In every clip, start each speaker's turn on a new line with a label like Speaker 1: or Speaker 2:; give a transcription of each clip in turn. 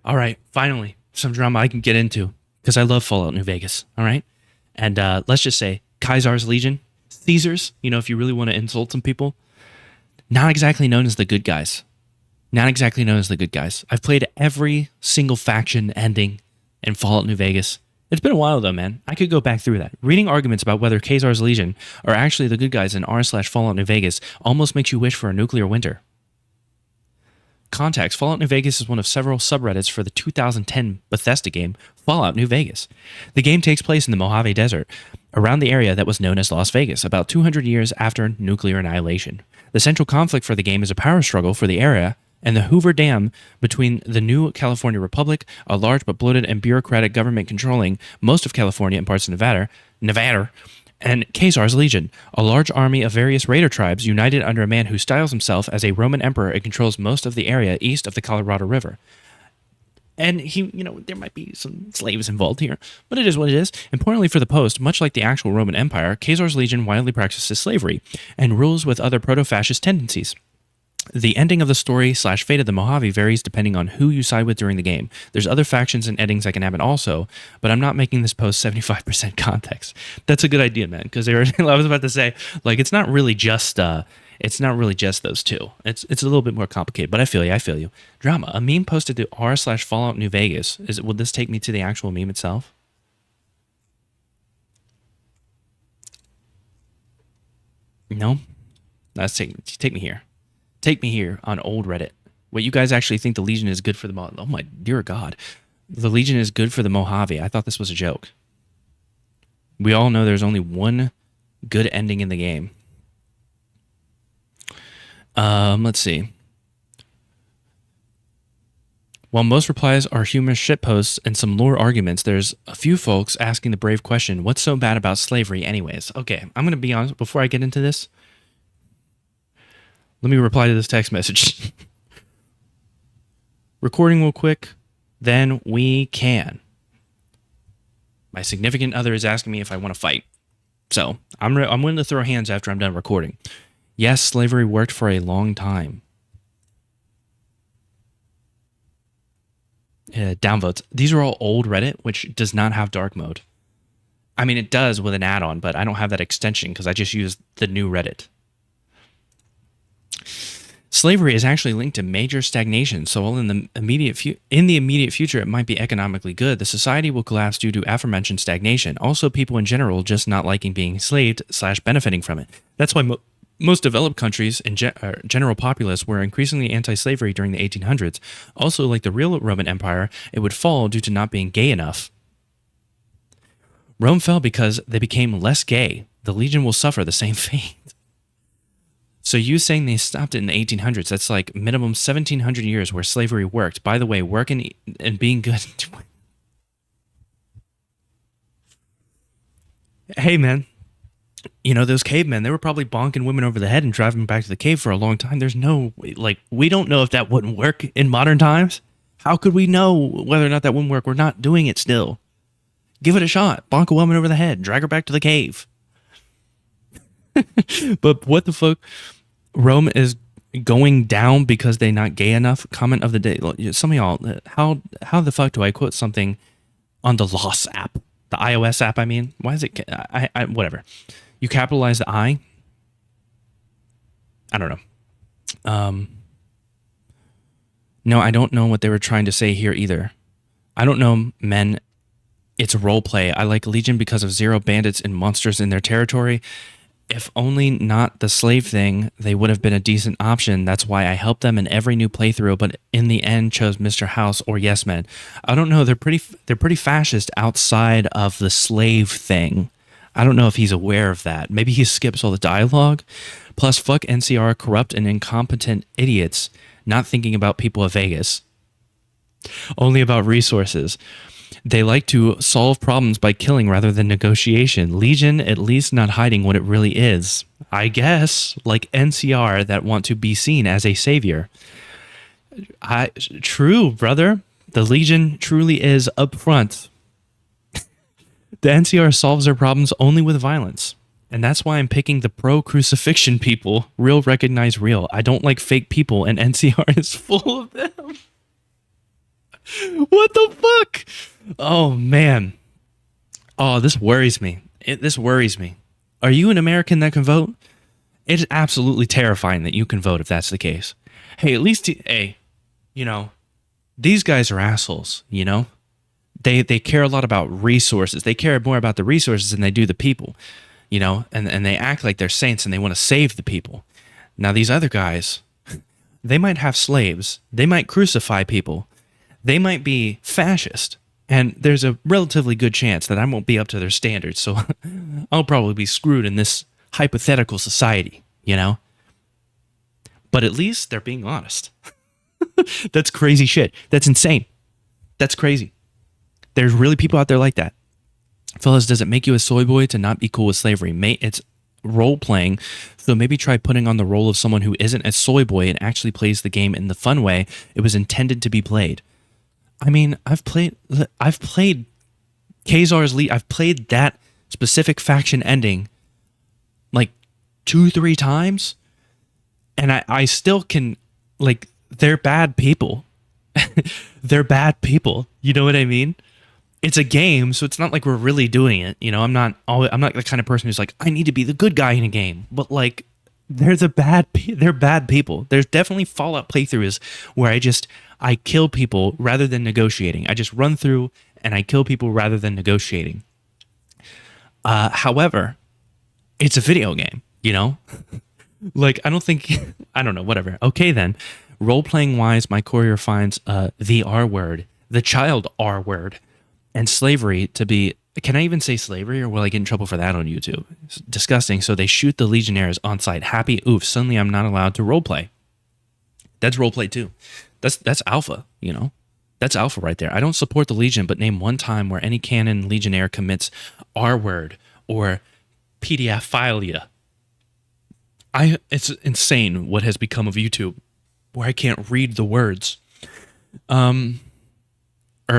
Speaker 1: All right, finally, some drama I can get into because I love Fallout New Vegas. All right. And let's just say Kaiser's Legion, Caesars, if you really want to insult some people, not exactly known as the good guys. Not exactly known as the good guys. I've played every single faction ending in Fallout New Vegas. It's been a while though, man. I could go back through that. Reading arguments about whether Khazar's Legion are actually the good guys in r/Fallout New Vegas almost makes you wish for a nuclear winter. Context: Fallout New Vegas is one of several subreddits for the 2010 Bethesda game Fallout New Vegas. The game takes place in the Mojave Desert, around the area that was known as Las Vegas, about 200 years after nuclear annihilation. The central conflict for the game is a power struggle for the area and the Hoover Dam between the new California Republic, a large but bloated and bureaucratic government controlling most of California and parts of Nevada, and Khazar's Legion, a large army of various raider tribes united under a man who styles himself as a Roman emperor and controls most of the area east of the Colorado River. And there might be some slaves involved here, but it is what it is. Importantly for the Post, much like the actual Roman Empire, Khazar's Legion widely practices slavery and rules with other proto-fascist tendencies. The ending of the story/fate of the Mojave varies depending on who you side with during the game. There's other factions and endings that can happen also, but I'm not making this post 75% context. That's a good idea, man, because I was about to say, like, it's not really just those two. It's a little bit more complicated, but I feel you. Drama. A meme posted to r/Fallout New Vegas. Will this take me to the actual meme itself? No? Let's take me here. Take me here on old Reddit. What, you guys actually think the Legion is good for the Mojave? Oh my dear God. The Legion is good for the Mojave. I thought this was a joke. We all know there's only one good ending in the game. Let's see. While most replies are humorous shitposts and some lore arguments, there's a few folks asking the brave question, what's so bad about slavery anyways? Okay, I'm going to be honest, before I get into this, let me reply to this text message. Recording real quick, then we can. My significant other is asking me if I want to fight. So, I'm willing to throw hands after I'm done recording. Yes, slavery worked for a long time. Downvotes. These are all old Reddit, which does not have dark mode. I mean, it does with an add-on, but I don't have that extension because I just use the new Reddit. Slavery is actually linked to major stagnation, so while in the immediate future it might be economically good, the society will collapse due to aforementioned stagnation. Also, people in general just not liking being enslaved/benefiting from it. That's why most developed countries and general populace were increasingly anti-slavery during the 1800s. Also, like the real Roman Empire, it would fall due to not being gay enough. Rome fell because they became less gay. The Legion will suffer the same fate. So you saying they stopped it in the 1800s, that's like minimum 1700 years where slavery worked. By the way, working and being good. Hey, man. Those cavemen, they were probably bonking women over the head and driving back to the cave for a long time. There's no, we don't know if that wouldn't work in modern times. How could we know whether or not that wouldn't work? We're not doing it still. Give it a shot. Bonk a woman over the head. Drag her back to the cave. But what the fuck? Rome is going down because they're not gay enough? Comment of the day. Some of y'all, how the fuck do I quote something on the Lost app? The iOS app, I mean. Why is it... whatever. You capitalize the I? I don't know. No, I don't know what they were trying to say here either. I don't know, men. It's roleplay. I like Legion because of zero bandits and monsters in their territory. If only not the slave thing, they would have been a decent option. That's why I helped them in every new playthrough, but in the end chose Mr. House or Yes Men. I don't know, they're pretty fascist outside of the slave thing. I don't know if he's aware of that. Maybe he skips all the dialogue. Plus, fuck NCR, corrupt and incompetent idiots, not thinking about people of Vegas. Only about resources. They like to solve problems by killing rather than negotiation. Legion, at least not hiding what it really is. I guess, like NCR that want to be seen as a savior. True, brother. The Legion truly is upfront. The NCR solves their problems only with violence. And that's why I'm picking the pro-crucifixion people. Real recognize real. I don't like fake people, and NCR is full of them. What the fuck? Oh man. Oh, this worries me. This worries me. Are you an American that can vote? It's absolutely terrifying that you can vote if that's the case. Hey, at least, hey, you know, these guys are assholes, you know? They care a lot about resources. They care more about the resources than they do the people, you know? And they act like they're saints and they want to save the people. Now, these other guys, they might have slaves. They might crucify people. They might be fascist. And there's a relatively good chance that I won't be up to their standards, so I'll probably be screwed in this hypothetical society, you know? But at least they're being honest. That's crazy shit. That's insane. That's crazy. There's really people out there like that. Fellas, does it make you a soy boy to not be cool with slavery? It's role-playing, so maybe try putting on the role of someone who isn't a soy boy and actually plays the game in the fun way it was intended to be played. I mean, I've played Khazar's Lead. I've played that specific faction ending like 2-3 times, and I still can, like, they're bad people. They're bad people. You know what I mean? It's a game, so it's not like we're really doing it. You know, I'm not the kind of person who's like, I need to be the good guy in a game. But like, they're bad people. There's definitely Fallout playthroughs where I kill people rather than negotiating. I just run through and I kill people rather than negotiating. However, it's a video game, you know? Like, I don't know, whatever. Okay, then. Role-playing wise, my courier finds the R word, the child R word, and slavery to be... Can I even say slavery, or will I get in trouble for that on YouTube? It's disgusting. So they shoot the Legionnaires on site. Happy, oof, suddenly I'm not allowed to roleplay. That's roleplay too. That's alpha, you know? That's alpha right there. I don't support the Legion, but name one time where any canon Legionnaire commits R word or pedophilia. It's insane what has become of YouTube, where I can't read the words.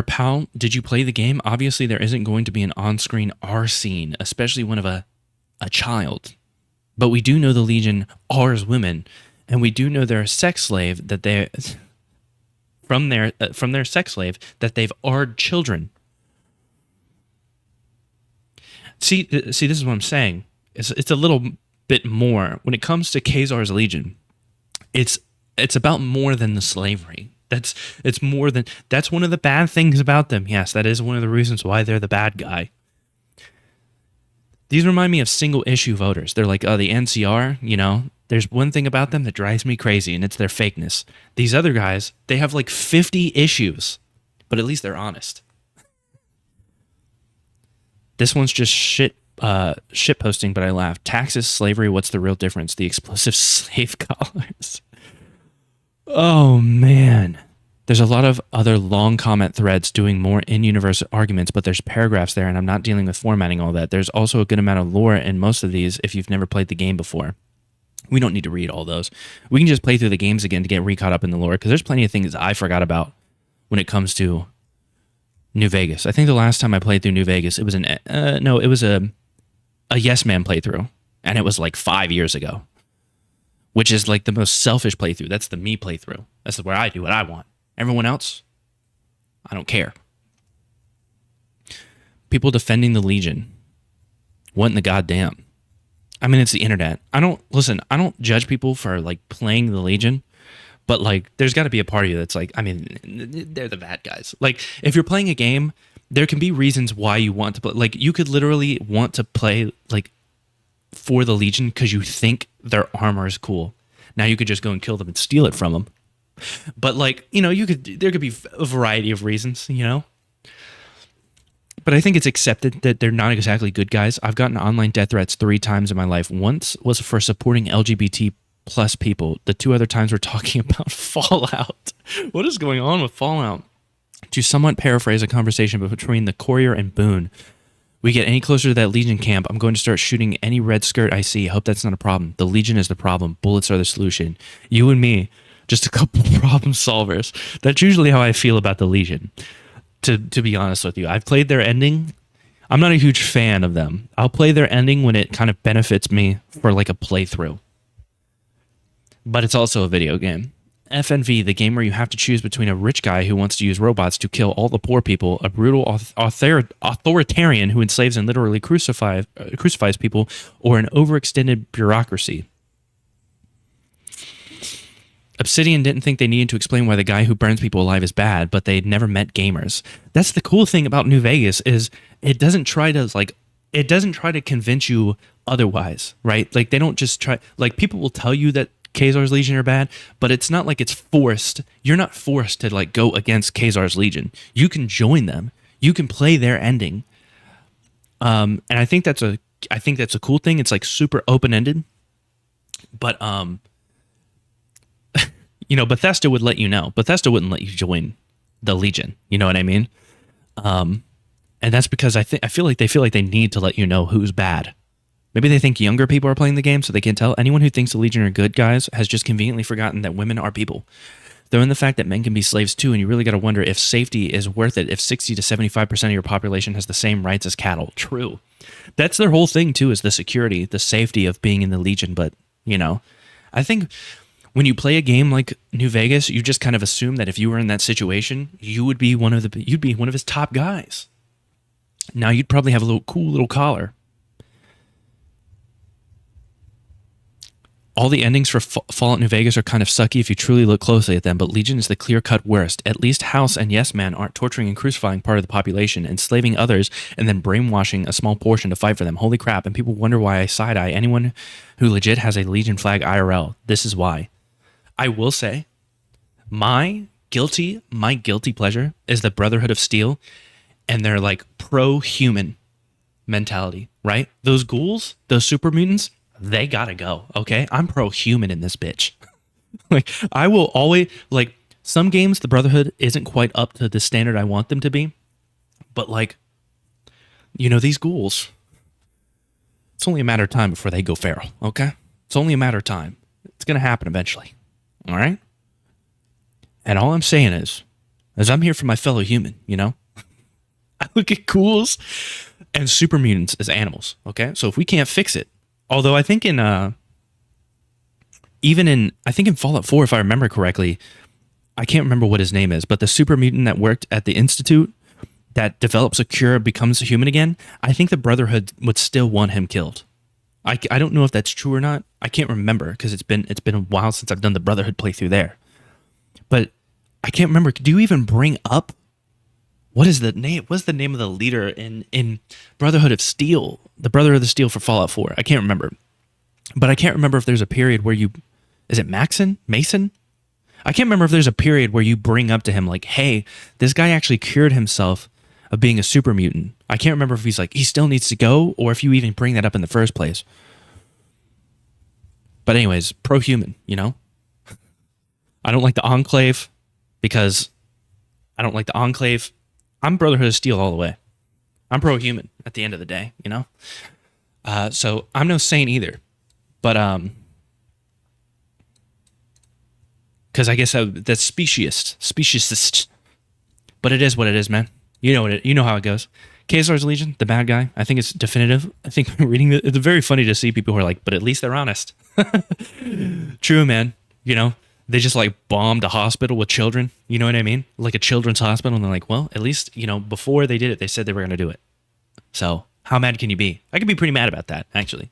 Speaker 1: Pal, did you play the game? Obviously, there isn't going to be an on-screen R scene, especially one of a child. But we do know the Legion R's women, and we do know they're a sex slave that they from their sex slave that they've R'd children. See, this is what I'm saying. It's a little bit more when it comes to Khazar's Legion. It's about more than the slavery. That's one of the bad things about them. Yes, that is one of the reasons why they're the bad guy. These remind me of single issue voters. They're like, the NCR, you know, there's one thing about them that drives me crazy, and it's their fakeness. These other guys, they have like 50 issues, but at least they're honest. This one's just shit posting, but I laughed. Taxes, slavery, what's the real difference? The explosive slave collars. Oh, man. There's a lot of other long comment threads doing more in-universe arguments, but there's paragraphs there, and I'm not dealing with formatting all that. There's also a good amount of lore in most of these if you've never played the game before. We don't need to read all those. We can just play through the games again to get re-caught up in the lore, because there's plenty of things I forgot about when it comes to New Vegas. I think the last time I played through New Vegas, it was a Yes Man playthrough, and it was like 5 years ago. Which is like the most selfish playthrough. That's the me playthrough. That's where I do what I want. Everyone else, I don't care. People defending the Legion. What in the goddamn? I mean, it's the internet. I don't judge people for like playing the Legion, but like there's got to be a part of you that's like, I mean, they're the bad guys. Like if you're playing a game, there can be reasons why you want to play. Like you could literally want to play like for the Legion because you think their armor is cool. Now you could just go and kill them and steal it from them. But like, you know, there could be a variety of reasons, you know? But I think it's accepted that they're not exactly good guys. I've gotten online death threats 3 times in my life. Once was for supporting LGBT plus people. The 2 other times we're talking about Fallout. What is going on with Fallout? To somewhat paraphrase a conversation between the courier and Boone, we get any closer to that Legion camp, I'm going to start shooting any red skirt I see. Hope that's not a problem. The Legion is the problem. Bullets are the solution. You and me, just a couple problem solvers. That's usually how I feel about the Legion, to be honest with you. I've played their ending. I'm not a huge fan of them. I'll play their ending when it kind of benefits me for like a playthrough. But it's also a video game. FNV, the game where you have to choose between a rich guy who wants to use robots to kill all the poor people, a brutal authoritarian who enslaves and literally crucifies people, or an overextended bureaucracy. Obsidian didn't think they needed to explain why the guy who burns people alive is bad, but they'd never met gamers. That's the cool thing about New Vegas is it doesn't try to convince you otherwise, right? Like they don't just try, like people will tell you that Khazar's Legion are bad, but it's not like it's forced. You're not forced to like go against Khazar's Legion. You can join them. You can play their ending. And I think that's a cool thing. It's like super open-ended. But Bethesda would let you know. Bethesda wouldn't let you join the Legion. You know what I mean? And that's because I feel like they need to let you know who's bad. Maybe they think younger people are playing the game, so they can't tell. Anyone who thinks the Legion are good guys has just conveniently forgotten that women are people. Throw in the fact that men can be slaves too, and you really got to wonder if safety is worth it if 60 to 75% of your population has the same rights as cattle. True. That's their whole thing too, is the security, the safety of being in the Legion. But, I think when you play a game like New Vegas, you just kind of assume that if you were in that situation, you'd be one of his top guys. Now you'd probably have a cool little collar. All the endings for Fallout New Vegas are kind of sucky if you truly look closely at them, but Legion is the clear-cut worst. At least House and Yes Man aren't torturing and crucifying part of the population, enslaving others, and then brainwashing a small portion to fight for them. Holy crap, and people wonder why I side-eye anyone who legit has a Legion flag IRL. This is why. I will say, my guilty pleasure is the Brotherhood of Steel and their like pro-human mentality, right? Those ghouls, those super mutants, they gotta go, okay? I'm pro-human in this bitch. Like, I will always, like, some games, the Brotherhood isn't quite up to the standard I want them to be, but, like, these ghouls, it's only a matter of time before they go feral, okay? It's only a matter of time. It's gonna happen eventually, all right? And all I'm saying is I'm here for my fellow human, I look at ghouls and super mutants as animals, okay? So if we can't fix it, although I think in Fallout 4, if I remember correctly, I can't remember what his name is, but the super mutant that worked at the Institute that develops a cure, becomes a human again, I think the Brotherhood would still want him killed. I don't know if that's true or not. I can't remember because it's been a while since I've done the Brotherhood playthrough there. But I can't remember. Do you even bring up what's the name of the leader in Brotherhood of Steel? The Brotherhood of Steel for Fallout 4. I can't remember. But I can't remember if there's a period where is it Mason? I can't remember if there's a period where you bring up to him like, hey, this guy actually cured himself of being a super mutant. I can't remember if he's like, he still needs to go, or if you even bring that up in the first place. But anyways, pro-human, I don't like the Enclave because I don't like the Enclave. I'm Brotherhood of Steel all the way. I'm pro-human at the end of the day, So I'm no saint either. But, because I guess that's speciesist. But it is what it is, man. You know how it goes. Khazar's Legion, the bad guy, I think it's definitive. I think reading it's very funny to see people who are like, but at least they're honest. True, man. They just like bombed a hospital with children. You know what I mean? Like a children's hospital. And they're like, well, at least, before they did it, they said they were going to do it. So how mad can you be? I can be pretty mad about that, actually.